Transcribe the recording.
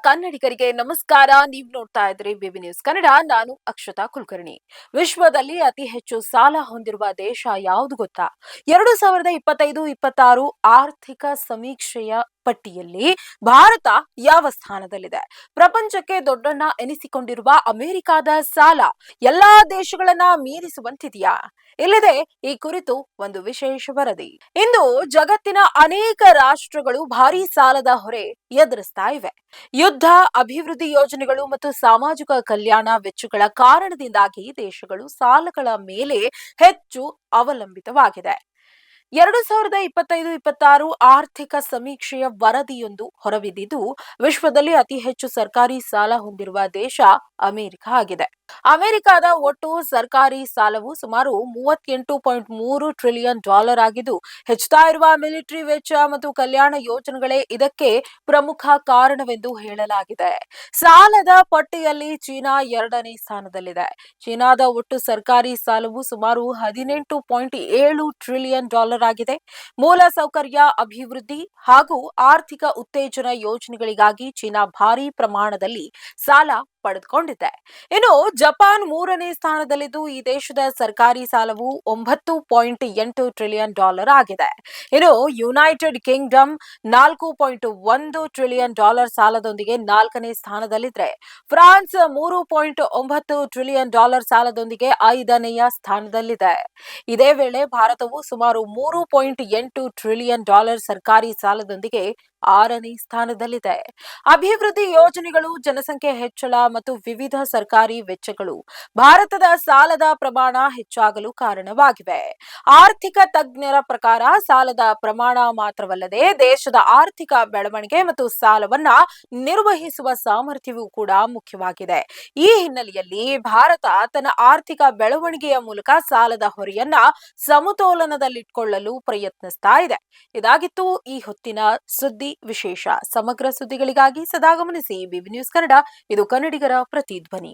ಕನ್ನಡಿಗರಿಗೆ ನಮಸ್ಕಾರ. ನೀವು ನೋಡ್ತಾ ಇದ್ರಿ ಬಿಬಿ ನ್ಯೂಸ್ ಕನ್ನಡ. ನಾನು ಅಕ್ಷತಾ ಕುಲಕರ್ಣಿ. ವಿಶ್ವದಲ್ಲಿ ಅತಿ ಹೆಚ್ಚು ಸಾಲ ಹೊಂದಿರುವ ದೇಶ ಯಾವುದು ಗೊತ್ತಾ? 2025-26 ಆರ್ಥಿಕ ಸಮೀಕ್ಷೆಯ ಪಟ್ಟಿಯಲ್ಲಿ ಭಾರತ ಯಾವ ಸ್ಥಾನದಲ್ಲಿದೆ? ಪ್ರಪಂಚಕ್ಕೆ ದೊಡ್ಡಣ್ಣ ಎನಿಸಿಕೊಂಡಿರುವ ಅಮೆರಿಕದ ಸಾಲ ಎಲ್ಲಾ ದೇಶಗಳನ್ನ ಮೀರಿಸುವಂತಿದೆಯಾ? ಇಲ್ಲಿದೆ ಈ ಕುರಿತು ಒಂದು ವಿಶೇಷ ವರದಿ. ಇಂದು ಜಗತ್ತಿನ ಅನೇಕ ರಾಷ್ಟ್ರಗಳು ಭಾರೀ ಸಾಲದ ಹೊರೆ ಎದುರಿಸ್ತಾ ಇವೆ. ಯುದ್ಧ, ಅಭಿವೃದ್ಧಿ ಯೋಜನೆಗಳು ಮತ್ತು ಸಾಮಾಜಿಕ ಕಲ್ಯಾಣ ವೆಚ್ಚಗಳ ಕಾರಣದಿಂದಾಗಿ ದೇಶಗಳು ಸಾಲಗಳ ಮೇಲೆ ಹೆಚ್ಚು ಅವಲಂಬಿತವಾಗಿದೆ. 2025-26 ಆರ್ಥಿಕ ಸಮೀಕ್ಷೆಯ ವರದಿಯೊಂದು ಹೊರಬಿದ್ದಿದ್ದು, ವಿಶ್ವದಲ್ಲಿ ಅತಿ ಹೆಚ್ಚು ಸರ್ಕಾರಿ ಸಾಲ ಹೊಂದಿರುವ ದೇಶ ಅಮೆರಿಕ ಆಗಿದೆ. ಅಮೆರಿಕದ ಒಟ್ಟು ಸರ್ಕಾರಿ ಸಾಲವು ಸುಮಾರು $38.3 ಟ್ರಿಲಿಯನ್ ಆಗಿದ್ದು, ಹೆಚ್ಚುತ್ತಾ ಇರುವ ಮಿಲಿಟರಿ ವೆಚ್ಚ ಮತ್ತು ಕಲ್ಯಾಣ ಯೋಜನೆಗಳೇ ಇದಕ್ಕೆ ಪ್ರಮುಖ ಕಾರಣವೆಂದು ಹೇಳಲಾಗಿದೆ. ಸಾಲದ ಪಟ್ಟಿಯಲ್ಲಿ ಚೀನಾ 2ನೇ ಸ್ಥಾನದಲ್ಲಿದೆ. ಚೀನಾದ ಒಟ್ಟು ಸರ್ಕಾರಿ ಸಾಲವು ಸುಮಾರು $18.7 ಟ್ರಿಲಿಯನ್ ಆಗಿದೆ. ಮೂಲ ಸೌಕರ್ಯ ಅಭಿವೃದ್ಧಿ ಹಾಗೂ ಆರ್ಥಿಕ ಉತ್ತೇಜನ ಯೋಜನೆಗಳಿಗಾಗಿ ಚೀನಾ ಭಾರೀ ಪ್ರಮಾಣದಲ್ಲಿ ಸಾಲ ಪಡೆದುಕೊಂಡಿದೆ. ಇನ್ನು ಜಪಾನ್ 3ನೇ ಸ್ಥಾನದಲ್ಲಿದ್ದು, ಈ ದೇಶದ ಸರ್ಕಾರಿ ಸಾಲವು $9.8 ಟ್ರಿಲಿಯನ್ ಆಗಿದೆ. ಇನ್ನು ಯುನೈಟೆಡ್ ಕಿಂಗ್ಡಮ್ $4.1 ಟ್ರಿಲಿಯನ್ ಸಾಲದೊಂದಿಗೆ 4ನೇ ಸ್ಥಾನದಲ್ಲಿದ್ದರೆ, ಫ್ರಾನ್ಸ್ $3.9 ಟ್ರಿಲಿಯನ್ ಸಾಲದೊಂದಿಗೆ 5ನೇಯ ಸ್ಥಾನದಲ್ಲಿದೆ. ಇದೇ ವೇಳೆ ಭಾರತವು ಸುಮಾರು $3.8 ಟ್ರಿಲಿಯನ್ ಸರ್ಕಾರಿ ಸಾಲದೊಂದಿಗೆ 6ನೇ ಸ್ಥಾನದಲ್ಲಿದೆ. ಅಭಿವೃದ್ಧಿ ಯೋಜನೆಗಳು, ಜನಸಂಖ್ಯೆ ಹೆಚ್ಚಳ ಮತ್ತು ವಿವಿಧ ಸರ್ಕಾರಿ ವೆಚ್ಚಗಳು ಭಾರತದ ಸಾಲದ ಪ್ರಮಾಣ ಹೆಚ್ಚಾಗಲು ಕಾರಣವಾಗಿವೆ. ಆರ್ಥಿಕ ತಜ್ಞರ ಪ್ರಕಾರ ಸಾಲದ ಪ್ರಮಾಣ ಮಾತ್ರವಲ್ಲದೆ ದೇಶದ ಆರ್ಥಿಕ ಬೆಳವಣಿಗೆ ಮತ್ತು ಸಾಲವನ್ನ ನಿರ್ವಹಿಸುವ ಸಾಮರ್ಥ್ಯವೂ ಕೂಡ ಮುಖ್ಯವಾಗಿದೆ. ಈ ಹಿನ್ನೆಲೆಯಲ್ಲಿ ಭಾರತ ತನ್ನ ಆರ್ಥಿಕ ಬೆಳವಣಿಗೆಯ ಮೂಲಕ ಸಾಲದ ಹೊರೆಯನ್ನ ಸಮತೋಲನದಲ್ಲಿಟ್ಟುಕೊಳ್ಳಲು ಪ್ರಯತ್ನಿಸ್ತಾ ಇದೆ. ಇದಾಗಿತ್ತು ಈ ಹೊತ್ತಿನ ಸುದ್ದಿ ವಿಶೇಷ. ಸಮಗ್ರ ಸುದ್ದಿಗಳಿಗಾಗಿ ಸದಾ ಗಮನಿಸಿ ಬಿಬಿ ನ್ಯೂಸ್ ಕನ್ನಡ. ಇದು ಕನ್ನಡಿಗರ ಪ್ರತಿಧ್ವನಿ.